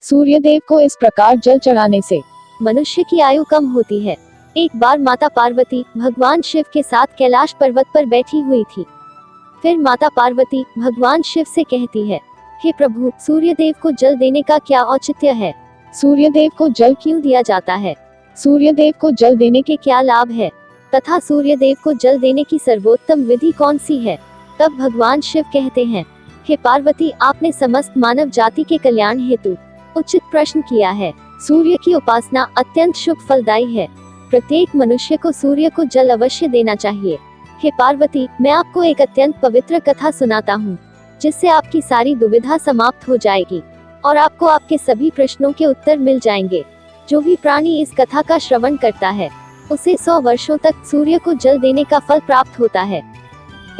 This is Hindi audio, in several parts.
सूर्य देव को इस प्रकार जल चढ़ाने से मनुष्य की आयु कम होती है। एक बार माता पार्वती भगवान शिव के साथ कैलाश पर्वत पर बैठी हुई थी। फिर माता पार्वती भगवान शिव से कहती है, हे प्रभु, सूर्य देव को जल देने का क्या औचित्य है? सूर्य देव को जल क्यों दिया जाता है? सूर्य देव को जल देने के क्या लाभ है तथा सूर्य देव को जल देने की सर्वोत्तम विधि कौन सी है? तब भगवान शिव कहते हैं, हे पार्वती, आपने समस्त मानव जाति के कल्याण हेतु उचित प्रश्न किया है। सूर्य की उपासना अत्यंत शुभ फलदायी है। प्रत्येक मनुष्य को सूर्य को जल अवश्य देना चाहिए। हे पार्वती, मैं आपको एक अत्यंत पवित्र कथा सुनाता हूँ, जिससे आपकी सारी दुविधा समाप्त हो जाएगी और आपको आपके सभी प्रश्नों के उत्तर मिल जाएंगे। जो भी प्राणी इस कथा का श्रवण करता है, उसे 100 वर्षों तक सूर्य को जल देने का फल प्राप्त होता है।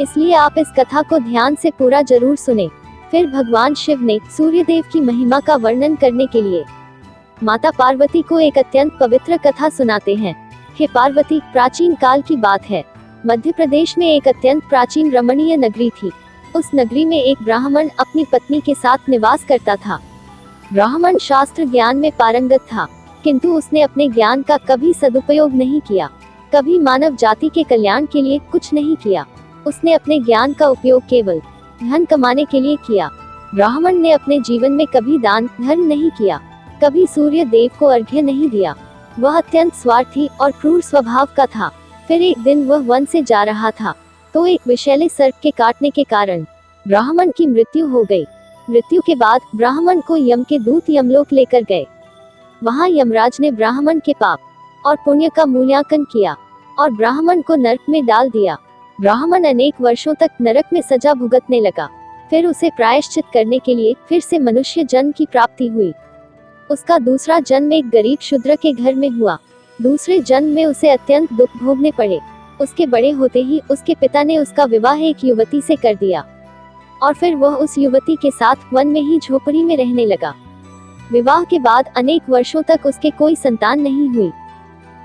इसलिए आप इस कथा को ध्यान से पूरा जरूर सुने। फिर भगवान शिव ने सूर्य देव की महिमा का वर्णन करने के लिए माता पार्वती को एक अत्यंत पवित्र कथा सुनाते हैं। हे पार्वती, प्राचीन काल की बात है। मध्य प्रदेश में एक अत्यंत प्राचीन रमणीय नगरी थी। उस नगरी में एक ब्राह्मण अपनी पत्नी के साथ निवास करता था। ब्राह्मण शास्त्र ज्ञान में पारंगत था, किंतु उसने अपने ज्ञान का कभी सदुपयोग नहीं किया, कभी मानव जाति के कल्याण के लिए कुछ नहीं किया। उसने अपने ज्ञान का उपयोग केवल धन कमाने के लिए किया। ब्राह्मण ने अपने जीवन में कभी दान धर्म नहीं किया, कभी सूर्य देव को अर्घ्य नहीं दिया। वह अत्यंत स्वार्थी और क्रूर स्वभाव का था। फिर एक दिन वह वन से जा रहा था, तो एक विषैले सर्प के काटने के कारण ब्राह्मण की मृत्यु हो गई। मृत्यु के बाद ब्राह्मण को यम के दूत यमलोक लेकर गए। वहां यमराज ने ब्राह्मण के पाप और पुण्य का मूल्यांकन किया और ब्राह्मण को नरक में डाल दिया। ब्राह्मण अनेक वर्षों तक नरक में सजा भुगतने लगा। फिर उसे प्रायश्चित करने के लिए फिर से मनुष्य जन्म की प्राप्ति हुई। उसका दूसरा जन्म एक गरीब शूद्र के घर में हुआ। दूसरे जन्म में उसे अत्यंत दुख भोगने पड़े। उसके बड़े होते ही उसके पिता ने उसका विवाह एक युवती से कर दिया और फिर वह उस युवती के साथ वन में ही झोपड़ी में रहने लगा। विवाह के बाद अनेक वर्षों तक उसके कोई संतान नहीं हुई,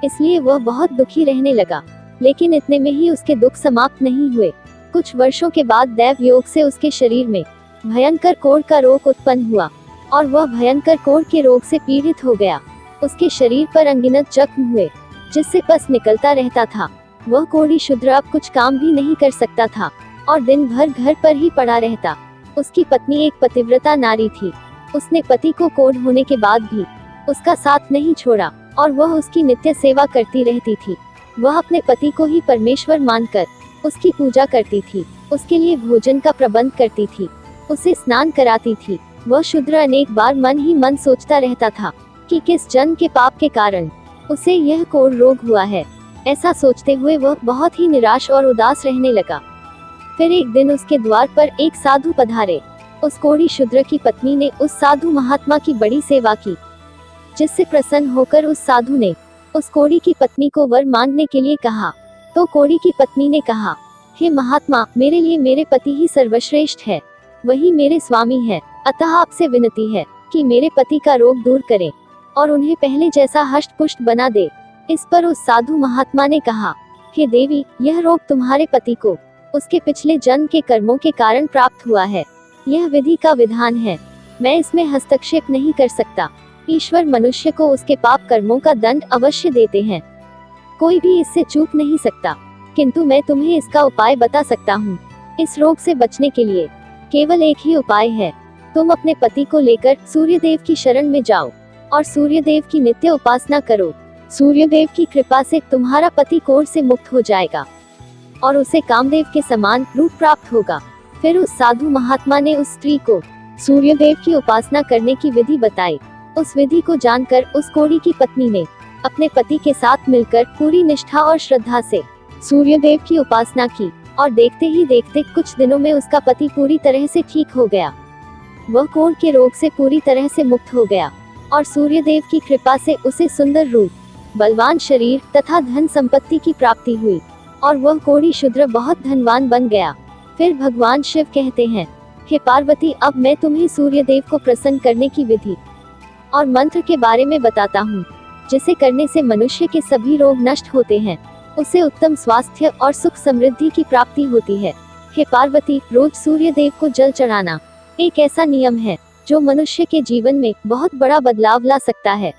इसलिए वह बहुत दुखी रहने लगा। लेकिन इतने में ही उसके दुख समाप्त नहीं हुए। कुछ वर्षों के बाद दैव योग से उसके शरीर में भयंकर कोढ़ का रोग उत्पन्न हुआ और वह भयंकर कोढ़ के रोग से पीड़ित हो गया। उसके शरीर पर अनगिनत जख्म हुए, जिससे पस निकलता रहता था। वह कोढ़ी शूद्र अब कुछ काम भी नहीं कर सकता था और दिन भर घर पर ही पड़ा रहता। उसकी पत्नी एक पतिव्रता नारी थी। उसने पति को कोढ़ होने के बाद भी उसका साथ नहीं छोड़ा और वह उसकी नित्य सेवा करती रहती थी। वह अपने पति को ही परमेश्वर मानकर उसकी पूजा करती थी, उसके लिए भोजन का प्रबंध करती थी, उसे स्नान कराती थी। वह शूद्र अनेक बार मन ही मन सोचता रहता था कि किस जन्म के पाप के कारण उसे यह कोढ़ रोग हुआ है। ऐसा सोचते हुए वह बहुत ही निराश और उदास रहने लगा। फिर एक दिन उसके द्वार पर एक साधु पधारे। उस कोढ़ी शूद्र की पत्नी ने उस साधु महात्मा की बड़ी सेवा की, जिससे प्रसन्न होकर उस साधु ने उस कोढ़ी की पत्नी को वर मांगने के लिए कहा। तो कोढ़ी की पत्नी ने कहा, हे महात्मा, मेरे लिए मेरे पति ही सर्वश्रेष्ठ है, वही मेरे स्वामी है। अतः आपसे विनती है कि मेरे पति का रोग दूर करें और उन्हें पहले जैसा हष्ट पुष्ट बना दे। इस पर उस साधु महात्मा ने कहा, हे देवी, यह रोग तुम्हारे पति को उसके पिछले जन्म के कर्मों के कारण प्राप्त हुआ है। यह विधि का विधान है, मैं इसमें हस्तक्षेप नहीं कर सकता। ईश्वर मनुष्य को उसके पाप कर्मों का दंड अवश्य देते हैं, कोई भी इससे चूक नहीं सकता। किंतु मैं तुम्हें इसका उपाय बता सकता हूँ। इस रोग से बचने के लिए केवल एक ही उपाय है। तुम अपने पति को लेकर सूर्यदेव की शरण में जाओ और सूर्यदेव की नित्य उपासना करो। सूर्यदेव की कृपा से तुम्हारा पति कोढ़ से मुक्त हो जाएगा और उसे कामदेव के समान रूप प्राप्त होगा। फिर उस साधु महात्मा ने उस स्त्री को सूर्यदेव की उपासना करने की विधि बताई। उस विधि को जानकर उस कोढ़ी की पत्नी ने अपने पति के साथ मिलकर पूरी निष्ठा और श्रद्धा से सूर्यदेव की उपासना की और देखते ही देखते कुछ दिनों में उसका पति पूरी तरह से ठीक हो गया। वह कोढ़ के रोग से पूरी तरह से मुक्त हो गया और सूर्यदेव की कृपा से उसे सुंदर रूप, बलवान शरीर तथा धन संपत्ति की प्राप्ति हुई और वह कोढ़ी शूद्र बहुत धनवान बन गया। फिर भगवान शिव कहते हैं, हे पार्वती, अब मैं तुम्हें सूर्यदेव को प्रसन्न करने की विधि और मंत्र के बारे में बताता हूँ, जिसे करने से मनुष्य के सभी रोग नष्ट होते हैं, उसे उत्तम स्वास्थ्य और सुख समृद्धि की प्राप्ति होती है। हे पार्वती, रोज सूर्यदेव को जल चढ़ाना एक ऐसा नियम है जो मनुष्य के जीवन में बहुत बड़ा बदलाव ला सकता है।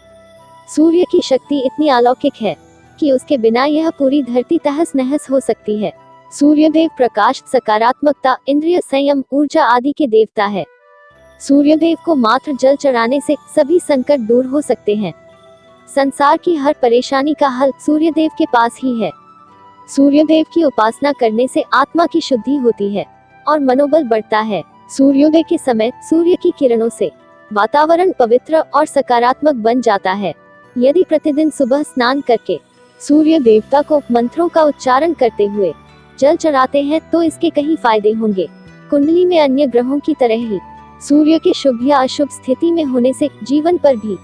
सूर्य की शक्ति इतनी अलौकिक है कि उसके बिना यह पूरी धरती तहस नहस हो सकती है। सूर्यदेव प्रकाश, सकारात्मकता, इंद्रिय संयम, ऊर्जा आदि के देवता है। सूर्यदेव को मात्र जल चढ़ाने से सभी संकट दूर हो सकते हैं। संसार की हर परेशानी का हल सूर्यदेव के पास ही है। सूर्यदेव की उपासना करने से आत्मा की शुद्धि होती है और मनोबल बढ़ता है। सूर्योदय के समय सूर्य की किरणों से वातावरण पवित्र और सकारात्मक बन जाता है। यदि प्रतिदिन सुबह स्नान करके सूर्य देवता को मंत्रों का उच्चारण करते हुए जल चढ़ाते हैं तो इसके कई फायदे होंगे। कुंडली में अन्य ग्रहों की तरह ही सूर्य के शुभ या अशुभ स्थिति में होने से जीवन पर भी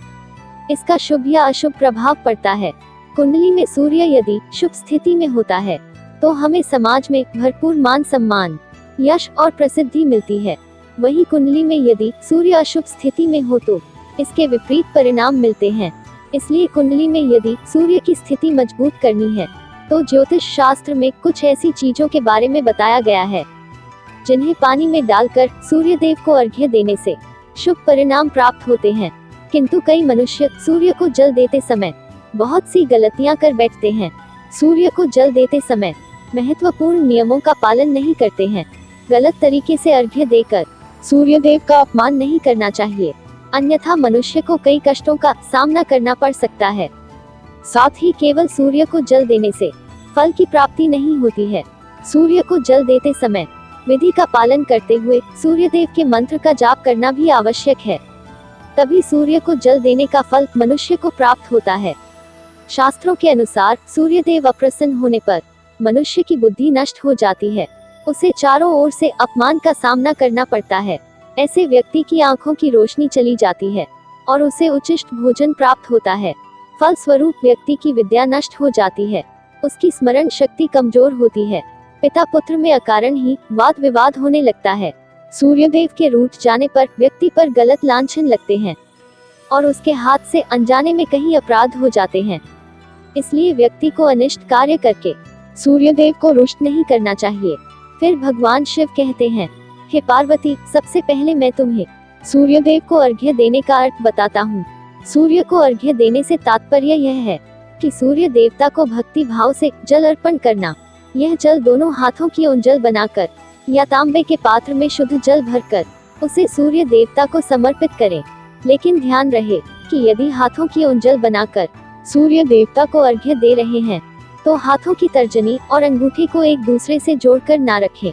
इसका शुभ या अशुभ प्रभाव पड़ता है। कुंडली में सूर्य यदि शुभ स्थिति में होता है तो हमें समाज में भरपूर मान सम्मान, यश और प्रसिद्धि मिलती है। वहीं कुंडली में यदि सूर्य अशुभ स्थिति में हो तो इसके विपरीत परिणाम मिलते हैं। इसलिए कुंडली में यदि सूर्य की स्थिति मजबूत करनी है तो ज्योतिष शास्त्र में कुछ ऐसी चीजों के बारे में बताया गया है जिन्हें पानी में डालकर सूर्य देव को अर्घ्य देने से शुभ परिणाम प्राप्त होते हैं। किंतु कई मनुष्य सूर्य को जल देते समय बहुत सी गलतियां कर बैठते हैं। सूर्य को जल देते समय महत्वपूर्ण नियमों का पालन नहीं करते हैं। गलत तरीके से अर्घ्य देकर सूर्यदेव का अपमान नहीं करना चाहिए, अन्यथा मनुष्य को कई कष्टों का सामना करना पड़ सकता है। साथ ही केवल सूर्य को जल देने से फल की प्राप्ति नहीं होती है। सूर्य को जल देते समय विधि का पालन करते हुए सूर्यदेव के मंत्र का जाप करना भी आवश्यक है। तभी सूर्य को जल देने का फल मनुष्य को प्राप्त होता है। शास्त्रों के अनुसार सूर्यदेव अप्रसन्न होने पर मनुष्य की बुद्धि नष्ट हो जाती है। उसे चारों ओर से अपमान का सामना करना पड़ता है। ऐसे व्यक्ति की आंखों की रोशनी चली जाती है और उसे उचिष्ट भोजन प्राप्त होता है। फल स्वरूप व्यक्ति की विद्या नष्ट हो जाती है, उसकी स्मरण शक्ति कमजोर होती है। पिता पुत्र में अकारण ही वाद विवाद होने लगता है। सूर्यदेव के रूठ जाने पर व्यक्ति पर गलत लांछन लगते हैं और उसके हाथ से अनजाने में कहीं अपराध हो जाते हैं। इसलिए व्यक्ति को अनिष्ट कार्य करके सूर्यदेव को रुष्ट नहीं करना चाहिए। फिर भगवान शिव कहते हैं, हे पार्वती, सबसे पहले मैं तुम्हें सूर्यदेव को अर्घ्य देने का अर्थ बताता हूँ। सूर्य को अर्घ्य देने से तात्पर्य यह है कि सूर्य देवता को भक्ति भाव से जल अर्पण करना। यह जल दोनों हाथों की ओंजल बनाकर या तांबे के पात्र में शुद्ध जल भरकर उसे सूर्य देवता को समर्पित करें। लेकिन ध्यान रहे कि यदि हाथों की ओंजल बनाकर सूर्य देवता को अर्घ्य दे रहे हैं तो हाथों की तर्जनी और अंगूठी को एक दूसरे से जोड़कर ना रखें,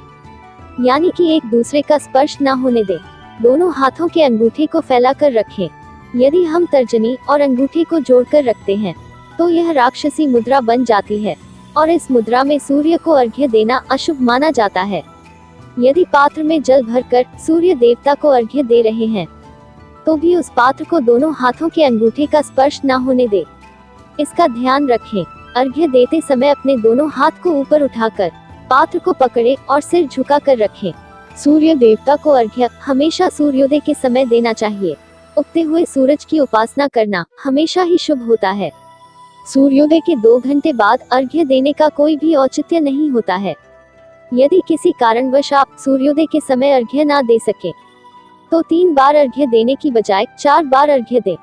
यानी कि एक दूसरे का स्पर्श ना होने दें। दोनों हाथों के अंगूठे को फैलाकर रखें। यदि हम तर्जनी और अंगूठी को जोड़कर रखते हैं तो यह राक्षसी मुद्रा बन जाती है और इस मुद्रा में सूर्य को अर्घ्य देना अशुभ माना जाता है। यदि पात्र में जल भरकर सूर्य देवता को अर्घ्य दे रहे हैं तो भी उस पात्र को दोनों हाथों के अंगूठे का स्पर्श ना होने दे। इसका ध्यान रखें। अर्घ्य देते समय अपने दोनों हाथ को ऊपर उठाकर पात्र को पकड़े और सिर झुकाकर रखें। सूर्य देवता को अर्घ्य हमेशा सूर्योदय के समय देना चाहिए। उगते हुए सूरज की उपासना करना हमेशा ही शुभ होता है। सूर्योदय के 2 घंटे बाद अर्घ्य देने का कोई भी औचित्य नहीं होता है। यदि किसी कारणवश आप सूर्योदय के समय अर्घ्य ना दे सके तो 3 बार अर्घ्य देने की बजाय 4 बार अर्घ्य दे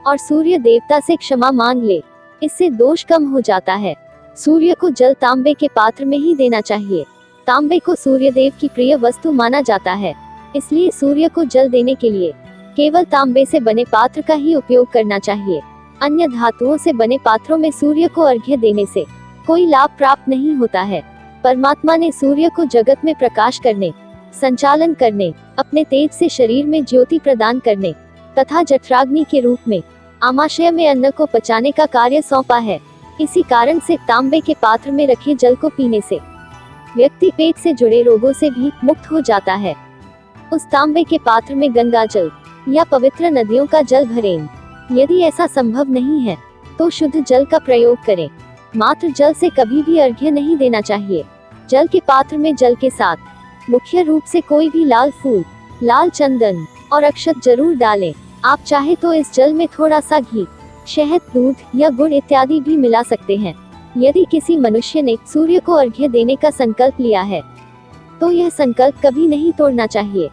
और सूर्य देवता से क्षमा मांग ले। इससे दोष कम हो जाता है। सूर्य को जल तांबे के पात्र में ही देना चाहिए। तांबे को सूर्यदेव की प्रिय वस्तु माना जाता है, इसलिए सूर्य को जल देने के लिए केवल तांबे से बने पात्र का ही उपयोग करना चाहिए। अन्य धातुओं से बने पात्रों में सूर्य को अर्घ्य देने से कोई लाभ प्राप्त नहीं होता है। परमात्मा ने सूर्य को जगत में प्रकाश करने, संचालन करने, अपने तेज से शरीर में ज्योति प्रदान करने तथा जठराग्नि के रूप में आमाशय में अन्न को पचाने का कार्य सौंपा है। इसी कारण से तांबे के पात्र में रखे जल को पीने से व्यक्ति पेट से जुड़े रोगों से भी मुक्त हो जाता है। उस तांबे के पात्र में गंगा जल या पवित्र नदियों का जल भरें। यदि ऐसा संभव नहीं है तो शुद्ध जल का प्रयोग करें। मात्र जल से कभी भी अर्घ्य नहीं देना चाहिए। जल के पात्र में जल के साथ मुख्य रूप से कोई भी लाल फूल, लाल चंदन और अक्षत जरूर डालें। आप चाहे तो इस जल में थोड़ा सा घी, शहद, दूध या गुड़ इत्यादि भी मिला सकते हैं। यदि किसी मनुष्य ने सूर्य को अर्घ्य देने का संकल्प लिया है तो यह संकल्प कभी नहीं तोड़ना चाहिए।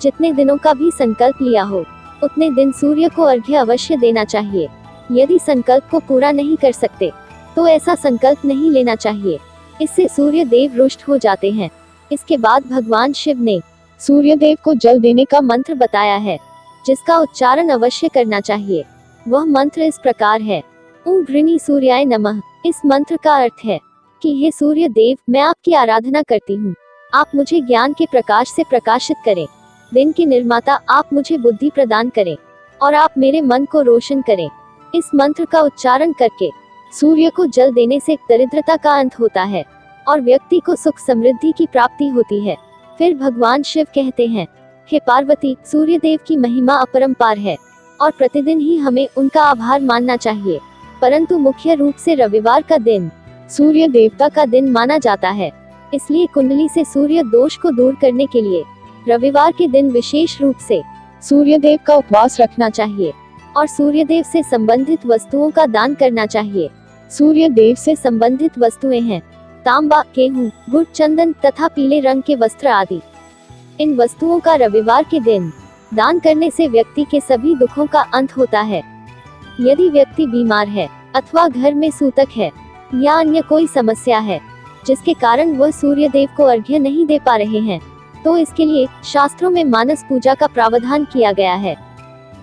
जितने दिनों का भी संकल्प लिया हो उतने दिन सूर्य को अर्घ्य अवश्य देना चाहिए। यदि संकल्प को पूरा नहीं कर सकते तो ऐसा संकल्प नहीं लेना चाहिए, इससे सूर्य देव रुष्ट हो जाते हैं। इसके बाद भगवान शिव ने सूर्य देव को जल देने का मंत्र बताया है, जिसका उच्चारण अवश्य करना चाहिए। वह मंत्र इस प्रकार है, ओम घृणी सूर्याय नमः। इस मंत्र का अर्थ है कि हे सूर्य देव, मैं आपकी आराधना करती हूँ, आप मुझे ज्ञान के प्रकाश से प्रकाशित करें। दिन के निर्माता, आप मुझे बुद्धि प्रदान करें और आप मेरे मन को रोशन करें। इस मंत्र का उच्चारण करके सूर्य को जल देने से दरिद्रता का अंत होता है और व्यक्ति को सुख समृद्धि की प्राप्ति होती है। फिर भगवान शिव कहते हैं, हे पार्वती, सूर्य देव की महिमा अपरंपार है और प्रतिदिन ही हमें उनका आभार मानना चाहिए, परंतु मुख्य रूप से रविवार का दिन सूर्य देवता का दिन माना जाता है। इसलिए कुंडली से सूर्य दोष को दूर करने के लिए रविवार के दिन विशेष रूप से सूर्य देव का उपवास रखना चाहिए और सूर्य देव से संबंधित वस्तुओं का दान करना चाहिए। सूर्य देव से संबंधित वस्तुएं हैं तांबा, गेहूं, गुड़, चंदन तथा पीले रंग के वस्त्र आदि। इन वस्तुओं का रविवार के दिन दान करने से व्यक्ति के सभी दुखों का अंत होता है। यदि व्यक्ति बीमार है अथवा घर में सूतक है या अन्य कोई समस्या है जिसके कारण वह सूर्य देव को अर्घ्य नहीं दे पा रहे हैं, तो इसके लिए शास्त्रों में मानस पूजा का प्रावधान किया गया है,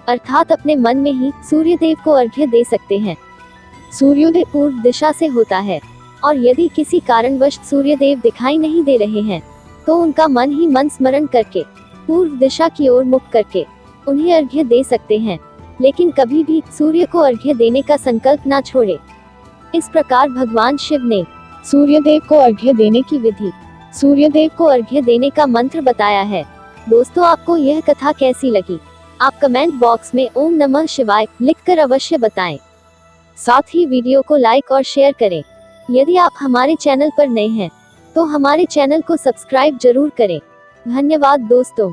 अर्थात अपने मन में ही सूर्य देव को अर्घ्य दे सकते हैं। सूर्योदय पूर्व दिशा से होता है और यदि किसी कारणवश सूर्य देव दिखाई नहीं दे रहे हैं तो उनका मन ही मन स्मरण करके पूर्व दिशा की ओर मुख करके उन्हें अर्घ्य दे सकते हैं, लेकिन कभी भी सूर्य को अर्घ्य देने का संकल्प ना छोड़े। इस प्रकार भगवान शिव ने सूर्य देव को अर्घ्य देने की विधि, सूर्य देव को अर्घ्य देने का मंत्र बताया है। दोस्तों, आपको यह कथा कैसी लगी? आप कमेंट बॉक्स में ओम नमः शिवाय लिखकर अवश्य बताएं। साथ ही वीडियो को लाइक और शेयर करें। यदि आप हमारे चैनल पर नए हैं तो हमारे चैनल को सब्सक्राइब जरूर करें। धन्यवाद दोस्तों।